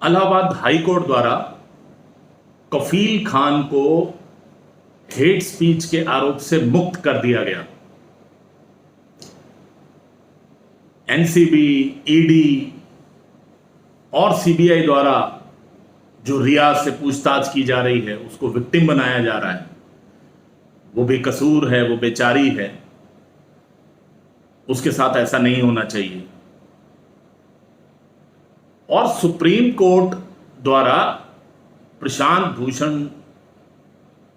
Allahabad high court द्वारा कफील खान को hate speech के आरोप से मुक्त कर दिया गया। एनसीबी, ईडी और सीबीआई द्वारा जो रियाज से पूछताछ की जा रही है उसको विक्टिम बनाया जा रहा है। वो बेकसूर है, वो बेचारी है, उसके साथ ऐसा नहीं होना चाहिए। और सुप्रीम कोर्ट द्वारा प्रशांत भूषण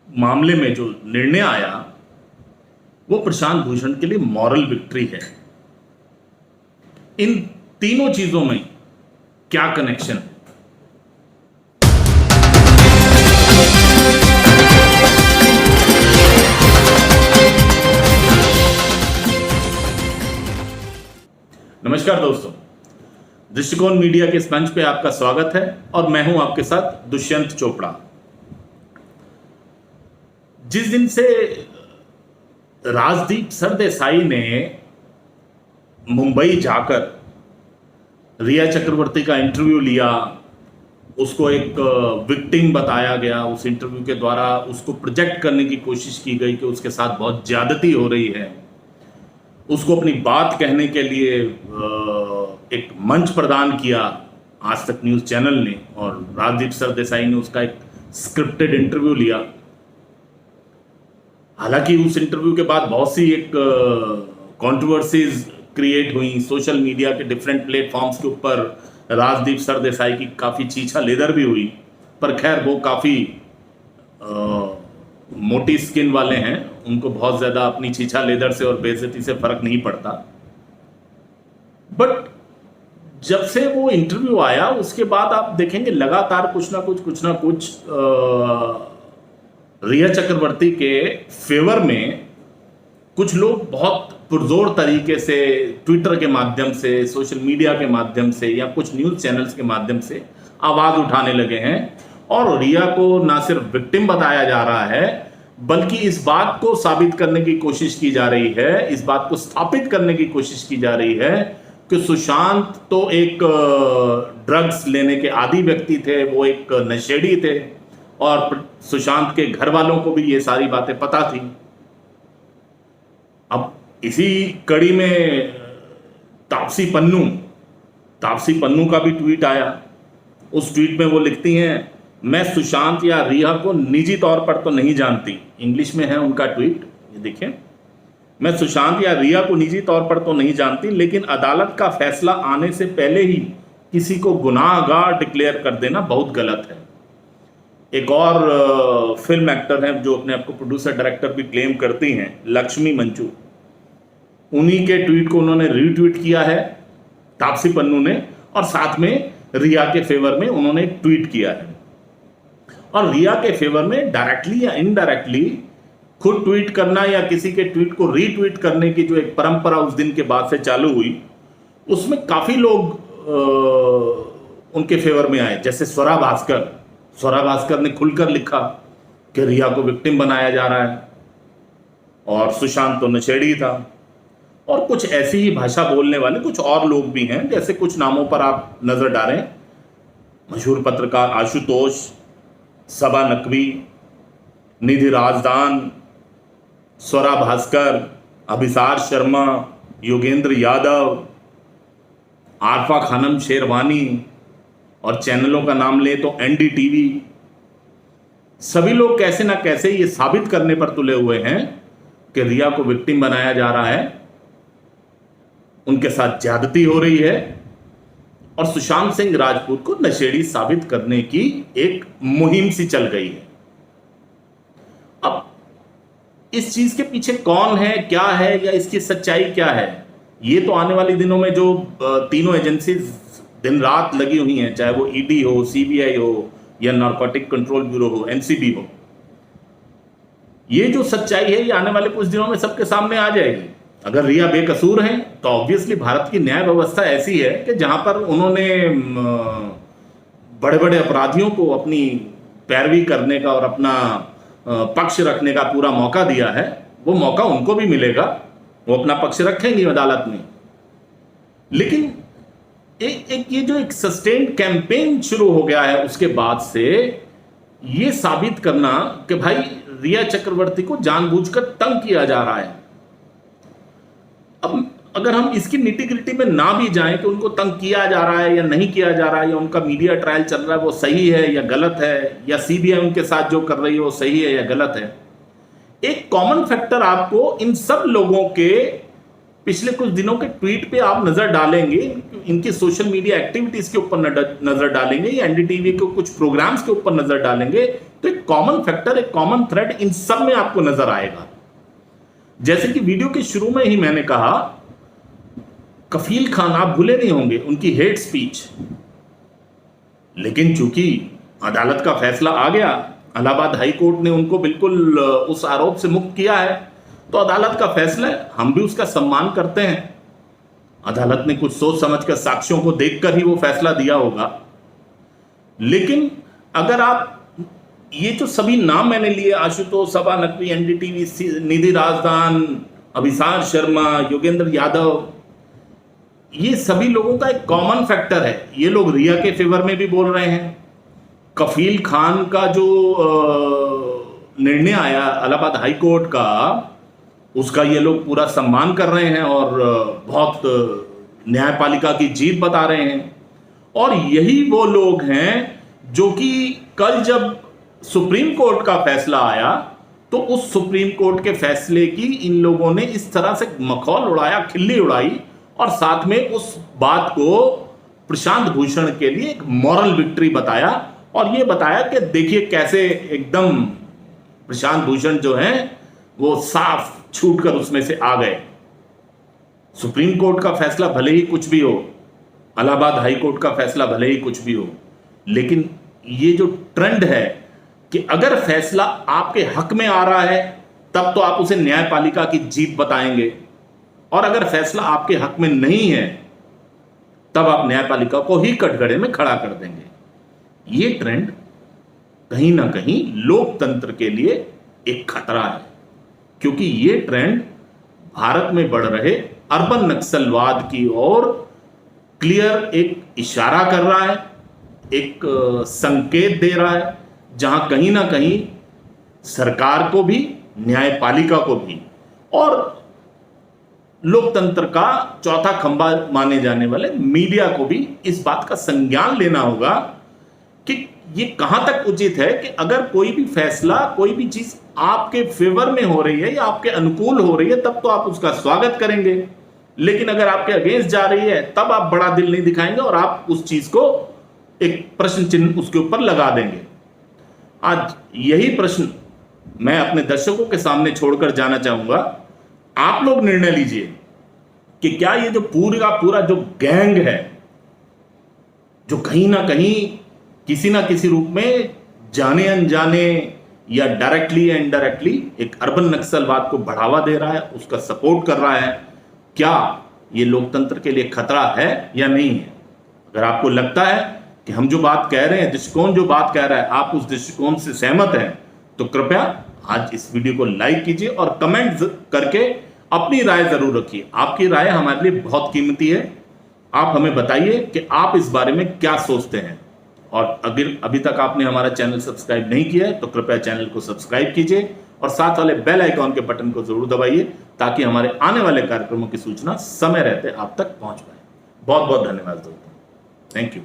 मामले में जो निर्णय आया वो प्रशांत भूषण के लिए मॉरल विक्ट्री है। इन तीनों चीजों में क्या कनेक्शन है? नमस्कार दोस्तों, दृष्टिकोण मीडिया के इस मंच पे आपका स्वागत है और मैं हूं आपके साथ दुष्यंत चोपड़ा। जिस दिन से राजदीप सरदेसाई ने मुंबई जाकर रिया चक्रवर्ती का इंटरव्यू लिया, उसको एक विक्टिम बताया गया, उस इंटरव्यू के द्वारा उसको प्रोजेक्ट करने की कोशिश की गई कि उसके साथ बहुत ज्यादती हो रही है, उसको अपनी बात कहने के लिए एक मंच प्रदान किया आज तक न्यूज़ चैनल ने, और राजदीप सरदेसाई ने उसका एक स्क्रिप्टेड इंटरव्यू लिया। हालांकि उस इंटरव्यू के बाद बहुत सी एक कंट्रोवर्सीज क्रिएट हुई सोशल मीडिया के डिफरेंट प्लेटफॉर्म्स के ऊपर। राजदीप सरदेसाई की काफ़ी चीछा लेदर भी हुई, पर खैर वो काफ़ी मोटी स्किन वाले हैं, उनको बहुत ज़्यादा अपनी चीछा लेदर से और बेइज्जती से फर्क नहीं पड़ता। बट जब से वो इंटरव्यू आया उसके बाद आप देखेंगे लगातार कुछ ना कुछ रिया चक्रवर्ती के फेवर में कुछ लोग बहुत पुरजोर तरीके से ट्विटर के माध्यम से, सोशल मीडिया के माध्यम से या कुछ न्यूज़ चैनल्स के माध्यम से आवाज़ उठाने लगे हैं और रिया को ना सिर्फ विक्टिम बताया जा रहा है बल्कि इस बात को साबित करने की कोशिश की जा रही है, इस बात को स्थापित करने की कोशिश की जा रही है कि सुशांत तो एक ड्रग्स लेने के आदी व्यक्ति थे, वो एक नशेड़ी थे और सुशांत के घर वालों को भी ये सारी बातें पता थी। अब इसी कड़ी में तापसी पन्नू का भी ट्वीट आया। उस ट्वीट में वो लिखती हैं, मैं सुशांत या रिया को निजी तौर पर तो नहीं जानती। इंग्लिश में है उनका ट्वीट, ये देखें। मैं सुशांत या रिया को निजी तौर पर तो नहीं जानती, लेकिन अदालत का फैसला आने से पहले ही किसी को गुनाहगार डिक्लेयर कर देना बहुत गलत है। एक और फिल्म एक्टर हैं जो अपने आप को प्रोड्यूसर डायरेक्टर भी क्लेम करती हैं, लक्ष्मी मंचू, उन्हीं के ट्वीट को उन्होंने रीट्वीट किया है तापसी पन्नू ने, और साथ में रिया के फेवर में उन्होंने एक ट्वीट किया है। और रिया के फेवर में डायरेक्टली या इनडायरेक्टली खुद ट्वीट करना या किसी के ट्वीट को रीट्वीट करने की जो एक परंपरा उस दिन के बाद से चालू हुई, उसमें काफी लोग उनके फेवर में आए। जैसे स्वरा भास्कर ने खुलकर लिखा कि रिया को विक्टिम बनाया जा रहा है और सुशांत तो नशेड़ी था। और कुछ ऐसी ही भाषा बोलने वाले कुछ और लोग भी हैं, जैसे कुछ नामों पर आप नजर डालें, मशहूर पत्रकार आशुतोष, सबा नकवी, निधि राजदान, स्वरा भास्कर, अभिसार शर्मा, योगेंद्र यादव, आरफा खानम शेरवानी, और चैनलों का नाम ले तो एनडीटीवी, सभी लोग कैसे ना कैसे ये साबित करने पर तुले हुए हैं कि रिया को विक्टिम बनाया जा रहा है, उनके साथ ज्यादती हो रही है और सुशांत सिंह राजपूत को नशेड़ी साबित करने की एक मुहिम सी चल गई है। अब इस चीज के पीछे कौन है, क्या है, या इसकी सच्चाई क्या है, ये तो आने वाले दिनों में जो तीनों एजेंसीज दिन रात लगी हुई हैं, चाहे वो ईडी हो, सीबीआई हो या नारकोटिक कंट्रोल ब्यूरो हो, एनसीबी हो, ये जो सच्चाई है ये आने वाले कुछ दिनों में सबके सामने आ जाएगी। अगर रिया बेकसूर हैं तो ऑब्वियसली भारत की न्याय व्यवस्था ऐसी है कि जहां पर उन्होंने बड़े बड़े अपराधियों को अपनी पैरवी करने का और अपना पक्ष रखने का पूरा मौका दिया है, वो मौका उनको भी मिलेगा, वो अपना पक्ष रखेंगे अदालत में। लेकिन एक ये जो एक सस्टेन्ड कैंपेन शुरू हो गया है, उसके बाद से ये साबित करना कि भाई रिया चक्रवर्ती को जानबूझकर तंग किया जा रहा है। अब अगर हम इसकी निटी-ग्रिटी में ना भी जाएं कि उनको तंग किया जा रहा है या नहीं किया जा रहा है, या उनका मीडिया ट्रायल चल रहा है वो सही है या गलत है, या सीबीआई उनके साथ जो कर रही है वो सही है या गलत है, एक कॉमन फैक्टर आपको इन सब लोगों के पिछले कुछ दिनों के ट्वीट पे आप नजर डालेंगे, इनकी सोशल मीडिया एक्टिविटीज के ऊपर नजर डालेंगे, या एनडीटीवी के कुछ प्रोग्राम्स के ऊपर नजर डालेंगे, तो एक कॉमन फैक्टर, एक कॉमन थ्रेड इन सब में आपको नजर आएगा। जैसे कि वीडियो के शुरू में ही मैंने कहा, कफील खान आप भूले नहीं होंगे उनकी हेट स्पीच, लेकिन चूंकि अदालत का फैसला आ गया, इलाहाबाद हाई कोर्ट ने उनको बिल्कुल उस आरोप से मुक्त किया है, तो अदालत का फैसला है, हम भी उसका सम्मान करते हैं। अदालत ने कुछ सोच समझकर, साक्ष्यों को देखकर ही वो फैसला दिया होगा। लेकिन अगर आप ये जो सभी नाम मैंने लिए, आशुतोष सभा नकवी, एनडीटीवी, निधि राजदान, अभिसार शर्मा, योगेंद्र यादव, ये सभी लोगों का एक कॉमन फैक्टर है, ये लोग रिया के फेवर में भी बोल रहे हैं। कफील खान का जो निर्णय आया इलाहाबाद हाई कोर्ट का, उसका ये लोग पूरा सम्मान कर रहे हैं और बहुत न्यायपालिका की जीत बता रहे हैं। और यही वो लोग हैं जो कि कल जब सुप्रीम कोर्ट का फैसला आया, तो उस सुप्रीम कोर्ट के फैसले की इन लोगों ने इस तरह से मखौल उड़ाया, खिल्ली उड़ाई, और साथ में उस बात को प्रशांत भूषण के लिए एक मॉरल विक्ट्री बताया, और ये बताया कि देखिए कैसे एकदम प्रशांत भूषण जो हैं वो साफ छूटकर उसमें से आ गए। सुप्रीम कोर्ट का फैसला भले ही कुछ भी हो, इलाहाबाद हाई कोर्ट का फैसला भले ही कुछ भी हो, लेकिन ये जो ट्रेंड है कि अगर फैसला आपके हक में आ रहा है तब तो आप उसे न्यायपालिका की जीत बताएंगे, और अगर फैसला आपके हक में नहीं है तब आप न्यायपालिका को ही कटघरे में खड़ा कर देंगे। ये ट्रेंड कहीं ना कहीं लोकतंत्र के लिए एक खतरा है, क्योंकि ये ट्रेंड भारत में बढ़ रहे अर्बन नक्सलवाद की ओर क्लियर एक इशारा कर रहा है, एक संकेत दे रहा है, जहां कहीं ना कहीं सरकार को भी, न्यायपालिका को भी, और लोकतंत्र का चौथा खंभा माने जाने वाले मीडिया को भी इस बात का संज्ञान लेना होगा कि ये कहां तक उचित है कि अगर कोई भी फैसला, कोई भी चीज आपके फेवर में हो रही है या आपके अनुकूल हो रही है तब तो आप उसका स्वागत करेंगे, लेकिन अगर आपके अगेंस्ट जा रही है तब आप बड़ा दिल नहीं दिखाएंगे और आप उस चीज को एक प्रश्न चिन्ह उसके ऊपर लगा देंगे। आज यही प्रश्न मैं अपने दर्शकों के सामने छोड़कर जाना चाहूंगा। आप लोग निर्णय लीजिए कि क्या ये जो पूरा जो गैंग है, जो कहीं ना कहीं किसी ना किसी रूप में जाने अनजाने या डायरेक्टली या इनडायरेक्टली एक अर्बन नक्सलवाद को बढ़ावा दे रहा है, उसका सपोर्ट कर रहा है, क्या ये लोकतंत्र के लिए खतरा है या नहीं है? अगर आपको लगता है कि हम जो बात कह रहे हैं, दृष्टिकोण जो बात कह रहा है, आप उस दृष्टिकोण से सहमत हैं, तो कृपया आज इस वीडियो को लाइक कीजिए और कमेंट करके अपनी राय जरूर रखिए। आपकी राय हमारे लिए बहुत कीमती है। आप हमें बताइए कि आप इस बारे में क्या सोचते हैं, और अगर अभी तक आपने हमारा चैनल सब्सक्राइब नहीं किया है तो कृपया चैनल को सब्सक्राइब कीजिए और साथ वाले बेल आइकॉन के बटन को जरूर दबाइए, ताकि हमारे आने वाले कार्यक्रमों की सूचना समय रहते आप तक पहुंच पाए। बहुत बहुत धन्यवाद दोस्तों, थैंक यू।